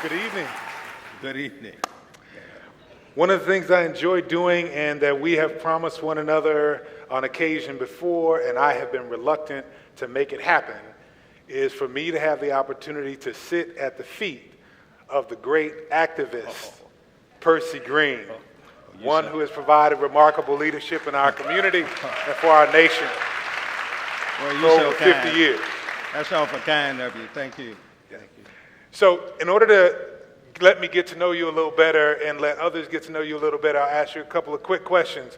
Good evening. Good evening. One of the things I enjoy doing and that we have promised one another on occasion before, and I have been reluctant to make it happen, is for me to have the opportunity to sit at the feet of the great activist, Percy Green, one who has provided remarkable leadership in our community and for our nation for over 50 years. That's awful kind of you. Thank you. Thank you. So in order to let me get to know you a little better and let others get to know you a little better, I'll ask you a couple of quick questions.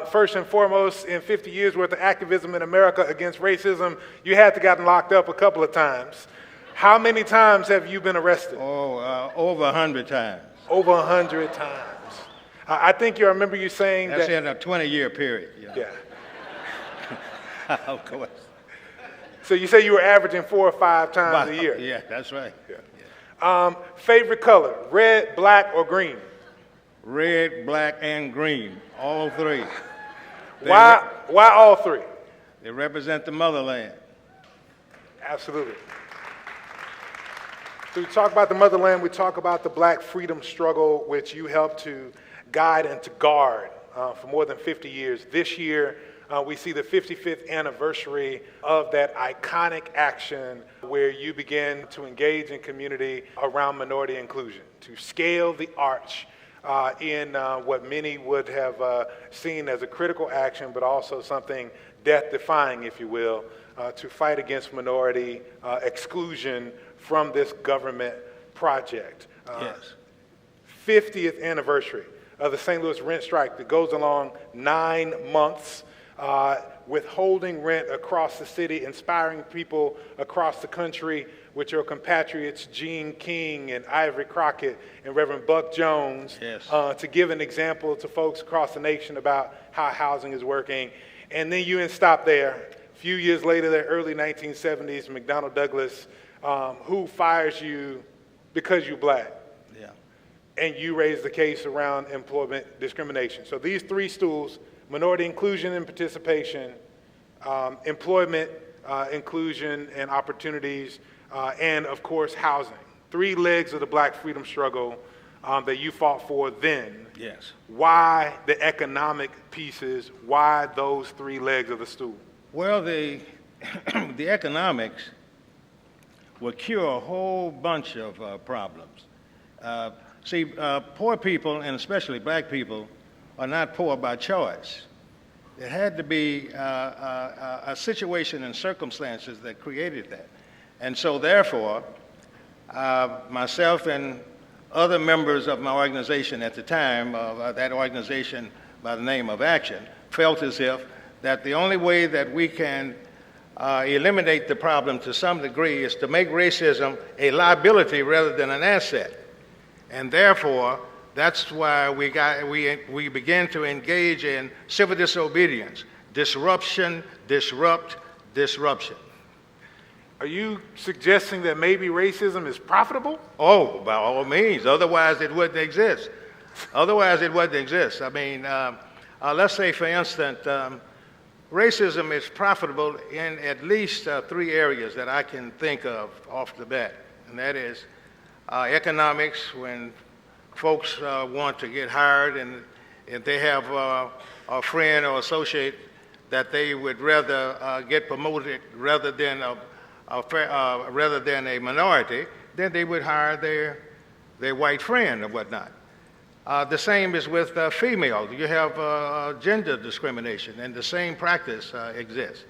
First and foremost, in 50 years worth of activism in America against racism, you had to gotten locked up a couple of times. How many times have you been arrested? Over 100 times. Over 100 times. I think I remember you saying That's that. in a 20-year period. Yeah. Of course. So you say you were averaging 4 or 5 times a year. Yeah, that's right. Yeah. Favorite color, red, black, or green? Red, black, and green, all three. Why all three? They represent the motherland. Absolutely. So we talk about the motherland, we talk about the black freedom struggle, which you helped to guide and to guard for more than 50 years. This year, we see the 55th anniversary of that iconic action where you began to engage in community around minority inclusion, to scale the arch in what many would have seen as a critical action, but also something death-defying, if you will, to fight against minority exclusion from this government project. Yes. 50th anniversary of the St. Louis rent strike that goes along 9 months, withholding rent across the city, inspiring people across the country with your compatriots Gene King and Ivory Crockett and Reverend Buck Jones, yes, to give an example to folks across the nation about how housing is working. And then you didn't stop there. A few years later, the early 1970s, McDonnell Douglas, who fires you because you're black. Yeah. And you raise the case around employment discrimination. So these three stools: minority inclusion and participation, employment inclusion and opportunities, and of course housing. 3 legs of the black freedom struggle that you fought for then. Yes. Why the economic pieces? Why those 3 legs of the stool? Well, the economics will cure a whole bunch of problems. Poor people, and especially black people, are not poor by choice. It had to be a situation and circumstances that created that. And so therefore, myself and other members of my organization at the time, that organization by the name of Action, felt as if that the only way that we can eliminate the problem to some degree is to make racism a liability rather than an asset. And therefore, that's why we began to engage in civil disobedience, disruption, disrupt, disruption. Are you suggesting that maybe racism is profitable? Oh, by all means. Otherwise, it wouldn't exist. Otherwise, it wouldn't exist. I mean, let's say, for instance, racism is profitable in at least 3 areas that I can think of off the bat, and that is economics, when folks want to get hired and if they have a friend or associate that they would rather get promoted rather than a minority, then they would hire their white friend or whatnot. The same is with females. You have gender discrimination, and the same practice exists.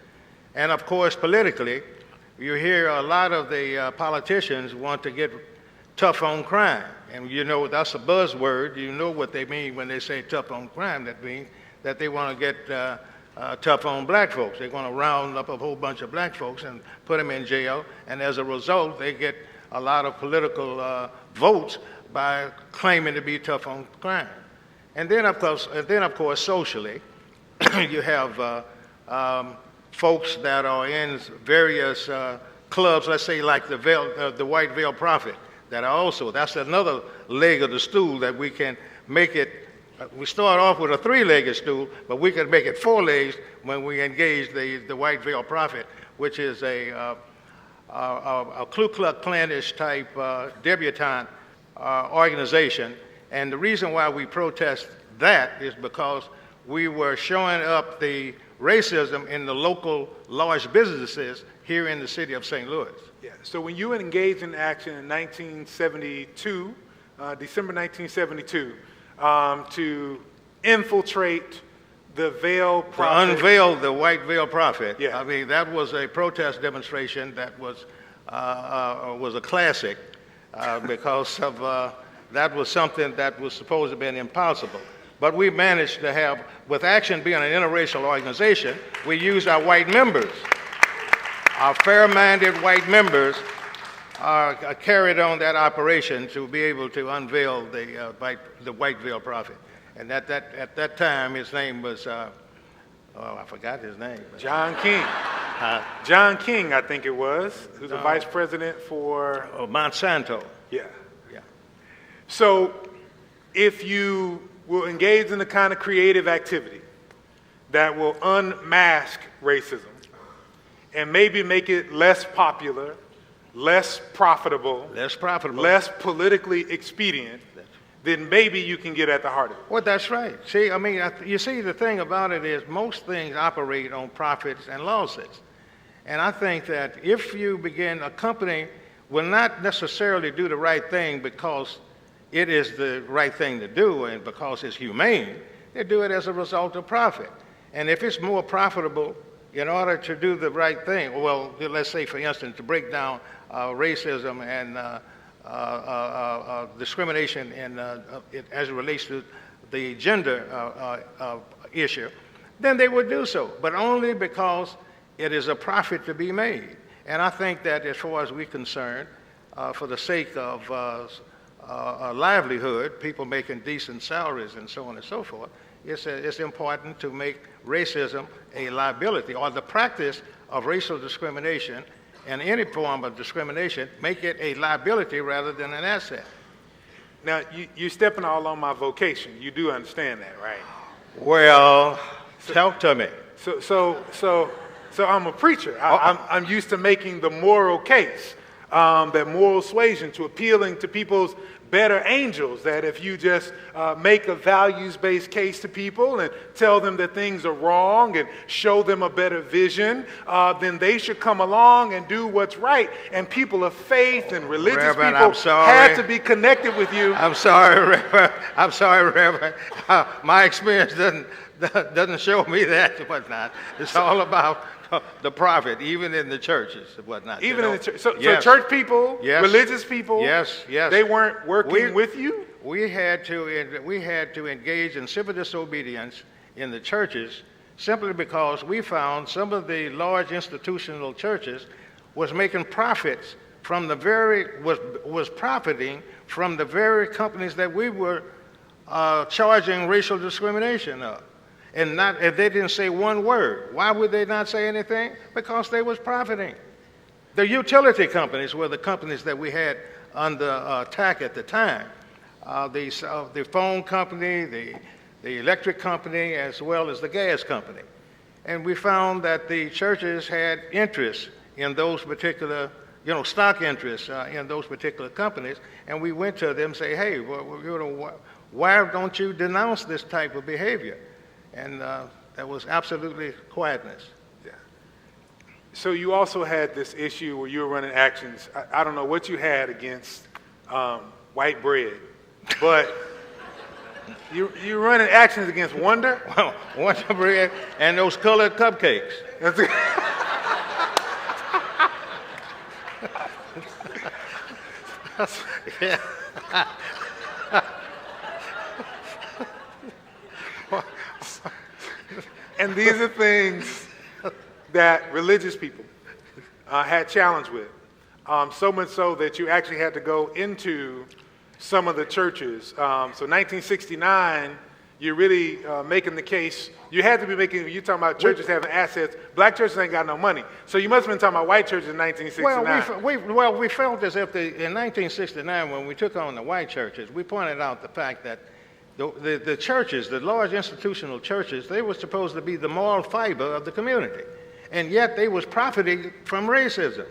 And of course, politically, you hear a lot of the politicians want to get tough on crime. And you know, that's a buzzword. You know what they mean when they say tough on crime. That means that they want to get tough on black folks. They're going to round up a whole bunch of black folks and put them in jail. And as a result, they get a lot of political votes by claiming to be tough on crime. And then, of course, socially, you have folks that are in various clubs, let's say like the White Veil Prophet, that are also, that's another leg of the stool that we can make it. We start off with a 3-legged stool, but we can make it 4 legs when we engage the White Veil Prophet, which is a Ku Klux Klanish type debutante organization. And the reason why we protest that is because we were showing up the racism in the local large businesses here in the city of St. Louis. Yeah. So when you engaged in action in 1972, December 1972, to infiltrate the veil prophet. To unveil the white veil prophet. Yeah. I mean, that was a protest demonstration that was a classic because of that was something that was supposed to have been impossible. But we managed to have, with Action being an interracial organization, we used our white members. Our fair-minded white members carried on that operation to be able to unveil the white veil prophet. And at that time, his name was, I forgot his name. John King. John King, I think it was, who's a vice president for... Monsanto. Yeah. Yeah. So if you will engage in the kind of creative activity that will unmask racism and maybe make it less popular, less profitable, less politically expedient, then maybe you can get at the heart of it. Well, that's right. See, I mean, you see, the thing about it is most things operate on profits and losses. And I think that if you begin, a company will not necessarily do the right thing because it is the right thing to do and because it's humane. They do it as a result of profit. And if it's more profitable in order to do the right thing, well, let's say, for instance, to break down racism and discrimination as it relates to the gender issue, then they would do so, but only because it is a profit to be made. And I think that as far as we're concerned, for the sake of a livelihood, people making decent salaries and so on and so forth, it's important to make racism a liability, or the practice of racial discrimination and any form of discrimination, make it a liability rather than an asset. Now, you're stepping all on my vocation. You do understand that, right? Well, talk to me. So I'm a preacher. I'm used to making the moral case, that moral suasion, to appealing to people's better angels, that if you just make a values-based case to people and tell them that things are wrong and show them a better vision, then they should come along and do what's right. And people of faith and religious Reverend, people had to be connected with you. I'm sorry, Reverend. I'm sorry, Reverend. My experience doesn't show me that and whatnot. It's all about the profit, even in the churches and whatnot. Even in the church. So Yes. church people, Yes. religious people, Yes. they weren't working with you? We had to engage in civil disobedience in the churches simply because we found some of the large institutional churches was making profits from the was profiting from the very companies that we were charging racial discrimination of. And they didn't say one word. Why would they not say anything? Because they was profiting. The utility companies were the companies that we had under attack at the time. The phone company, the electric company, as well as the gas company. And we found that the churches had interest in those particular, stock interests in those particular companies. And we went to them and say, hey, why don't you denounce this type of behavior? And there was absolutely quietness. Yeah. So you also had this issue where you were running actions. I don't know what you had against white bread, but you're running actions against Wonder? Well, Wonder bread and those colored cupcakes. Yeah. And these are things that religious people had challenge with. So much so that you actually had to go into some of the churches. So 1969, you're really making the case. You had to be making, you're talking about churches having assets. Black churches ain't got no money. So you must have been talking about white churches in 1969. We felt as if in 1969, when we took on the white churches, we pointed out the fact that the churches, the large institutional churches, they were supposed to be the moral fiber of the community. And yet they was profiting from racism.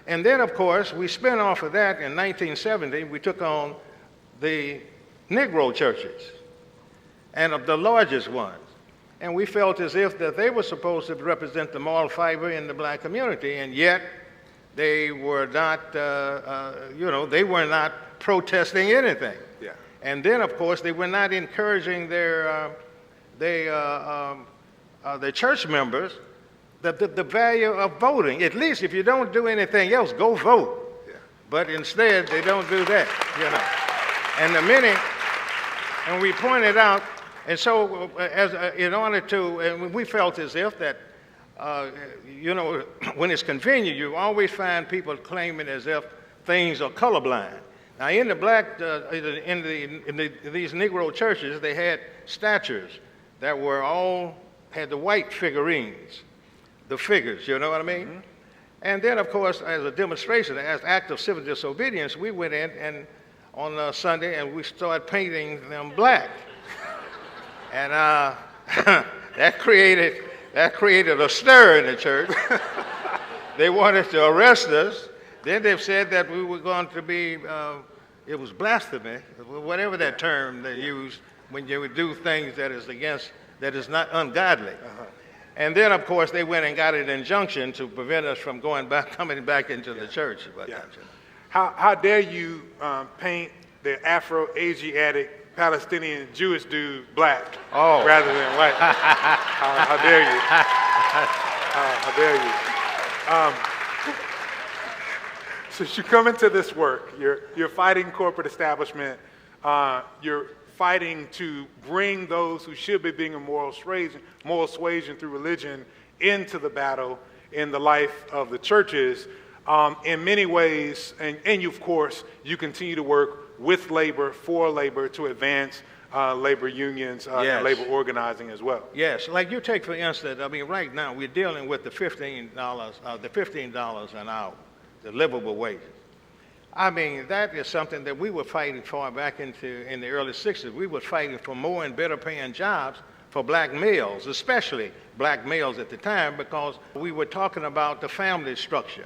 And then, of course, we spun off of that in 1970. We took on the Negro churches and of the largest ones. And we felt as if that they were supposed to represent the moral fiber in the black community, and yet they were not, they were not protesting anything. Yeah. And then, of course, they were not encouraging their church members the value of voting. At least if you don't do anything else, go vote. Yeah. But instead, they don't do that, And the minute, and we pointed out, and so in order to, and we felt as if that, when it's convenient, you always find people claiming as if things are colorblind. Now, in the black, these Negro churches, they had statues that were all, had the white figurines, the figures, you know what I mean? Mm-hmm. And then, of course, as a demonstration, as an act of civil disobedience, we went in and on Sunday and we started painting them black. And that created a stir in the church. They wanted to arrest us. Then they've said that we were going to be, it was blasphemy, whatever that term they use when you would do things that is not ungodly. Uh-huh. And then, of course, they went and got an injunction to prevent us from coming back into the church. Yeah. How dare you paint the Afro-Asiatic Palestinian Jewish dude black rather than white? How dare you? How dare you? So you come into this work, you're fighting corporate establishment, you're fighting to bring those who should be being a moral suasion through religion into the battle in the life of the churches. In many ways, and you, of course, you continue to work with labor, for labor, to advance labor unions and labor organizing as well. Yes, like you take, for instance, I mean, right now we're dealing with the $15 an hour, the livable wages. I mean, that is something that we were fighting for back in the early 60s. We were fighting for more and better paying jobs for black males, especially black males at the time, because we were talking about the family structure,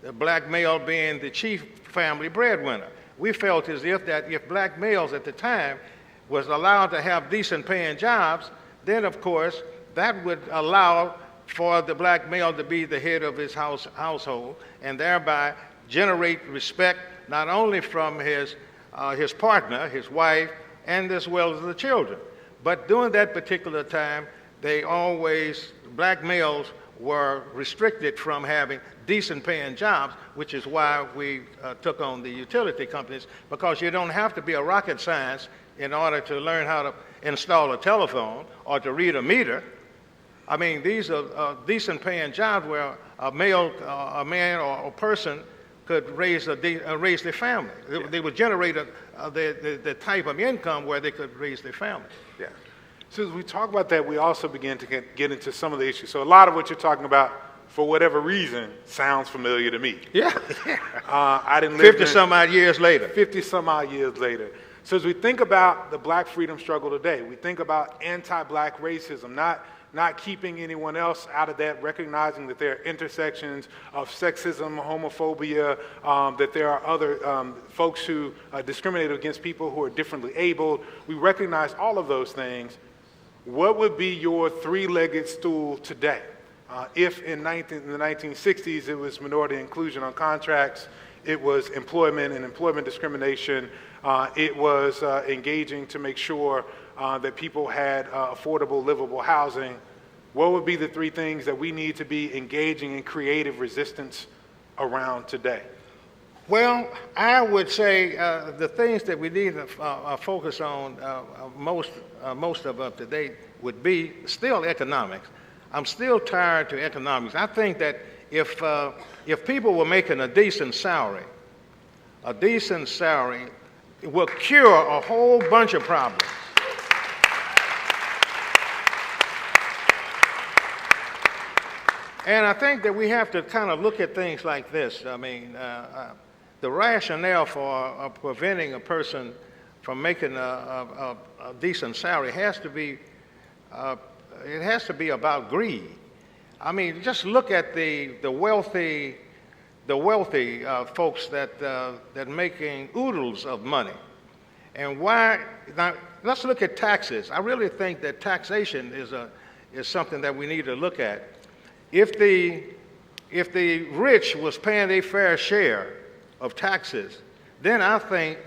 the black male being the chief family breadwinner. We felt as if that if black males at the time was allowed to have decent paying jobs, then of course that would allow for the black male to be the head of his household and thereby generate respect not only from his partner, his wife, and as well as the children. But during that particular time, black males were restricted from having decent paying jobs, which is why we took on the utility companies, because you don't have to be a rocket science in order to learn how to install a telephone or to read a meter. I mean, these are decent paying jobs where a man or a person could raise their family. Yeah. They would generate the type of income where they could raise their family. Yeah. So as we talk about that, we also begin to get into some of the issues. So a lot of what you're talking about, for whatever reason, sounds familiar to me. Yeah. I didn't live 50 some odd years later. 50 some odd years later. So as we think about the black freedom struggle today, we think about anti-black racism, not keeping anyone else out of that, recognizing that there are intersections of sexism, homophobia, that there are other folks who discriminate against people who are differently abled. We recognize all of those things. What would be your three-legged stool today? If in the 1960s it was minority inclusion on contracts, it was employment and employment discrimination, it was engaging to make sure that people had affordable, livable housing, what would be the three things that we need to be engaging in creative resistance around today? Well, I would say the things that we need to focus on most of up to date would be still economics. I'm still tied to economics. I think that if people were making a decent salary will cure a whole bunch of problems. And I think that we have to kind of look at things like this. I mean, the rationale for preventing a person from making a decent salary has to be, it has to be about greed. I mean, just look at the wealthy folks that making oodles of money. And why? Now, let's look at taxes. I really think that taxation is something that we need to look at. If the rich was paying their fair share of taxes, then I think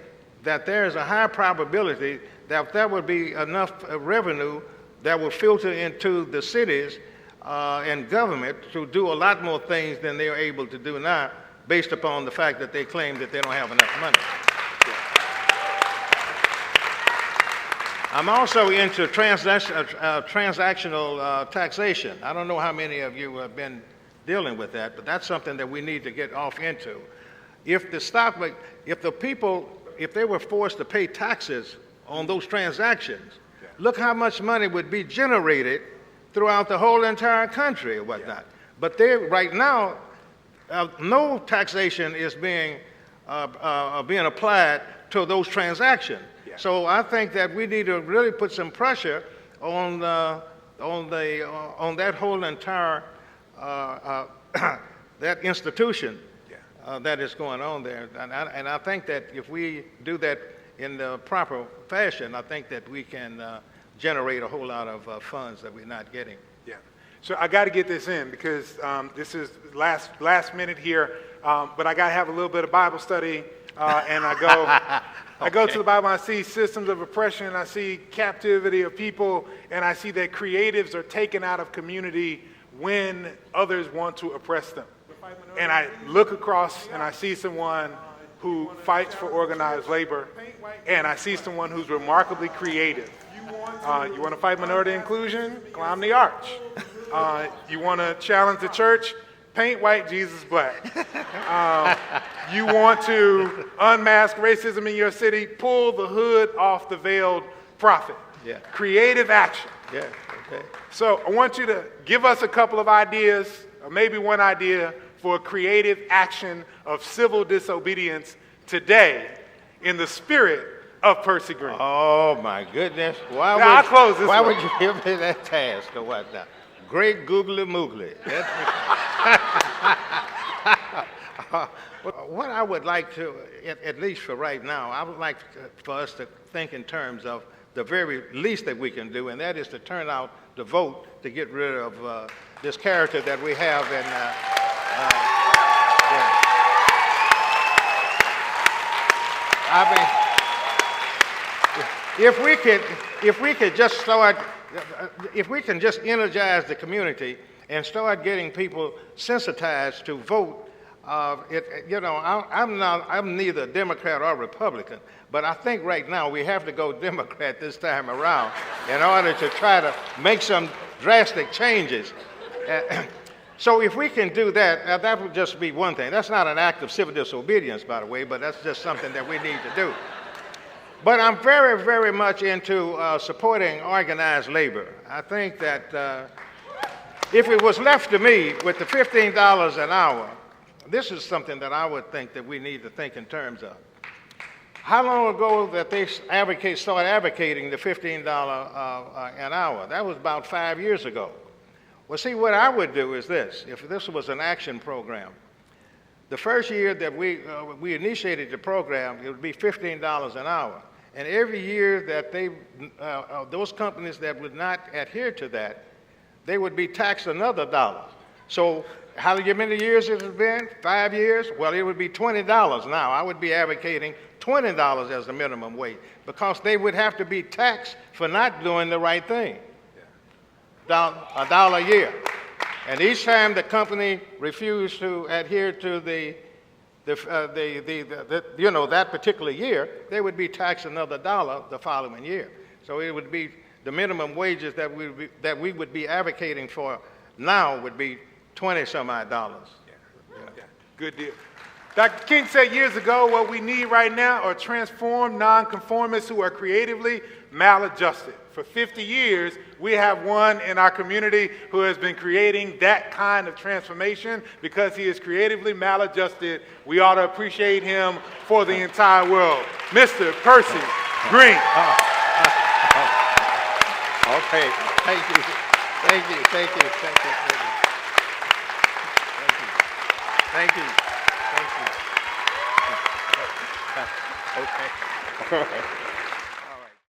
that there is a high probability that there would be enough revenue that will filter into the cities and government to do a lot more things than they are able to do now, based upon the fact that they claim that they don't have enough money. I'm also into transactional taxation. I don't know how many of you have been dealing with that, but that's something that we need to get off into. If the people, if they were forced to pay taxes on those transactions, look how much money would be generated throughout the whole entire country or whatnot. But right now, no taxation is being applied to those transactions. So I think that we need to really put some pressure on that whole entire that institution that is going on there. And I think that if we do that in the proper fashion, I think that we can generate a whole lot of funds that we're not getting. Yeah. So I got to get this in because this is last minute here, but I got to have a little bit of Bible study, and I go. I go to the Bible and I see systems of oppression, and I see captivity of people, and I see that creatives are taken out of community when others want to oppress them. And I look across and I see someone who fights for organized labor, and I see someone who's remarkably creative. You want to fight minority inclusion? Climb the arch. You want to challenge the church? Paint white, Jesus black. You want to unmask racism in your city? Pull the hood off the veiled prophet. Yeah. Creative action. Yeah. Okay. So I want you to give us a couple of ideas, or maybe one idea, for creative action of civil disobedience today in the spirit of Percy Green. Oh my goodness! Why would you give me that task or what now? Great googly moogly. What I would like to, at least for right now, I would like for us to think in terms of the very least that we can do, and that is to turn out the vote to get rid of this character that we have in. If we could just start, if we can just energize the community and start getting people sensitized to vote, I'm neither Democrat or Republican, but I think right now we have to go Democrat this time around in order to try to make some drastic changes. So if we can do that, that would just be one thing. That's not an act of civil disobedience, by the way, but that's just something that we need to do. But I'm very, very much into supporting organized labor. I think that if it was left to me with the $15 an hour, this is something that I would think that we need to think in terms of. How long ago that they started advocating the $15 an hour? That was about 5 years ago. Well, see, what I would do is this. If this was an action program, the first year that we initiated the program, it would be $15 an hour. And every year that those companies that would not adhere to that, they would be taxed another dollar. So how many years it has been? 5 years? Well, it would be $20 now. I would be advocating $20 as the minimum wage because they would have to be taxed for not doing the right thing. $1 a year. And each time the company refused to adhere to that particular year, they would be taxed another dollar the following year. So it would be the minimum wages that we would be advocating for now would be 20 some odd dollars. Yeah. Good deal. Dr. King said years ago, what we need right now are transformed nonconformists who are creatively maladjusted. For 50 years, we have one in our community who has been creating that kind of transformation because he is creatively maladjusted. We ought to appreciate him for the entire world. Mr. Percy Green. Okay, thank you. Thank you. Okay.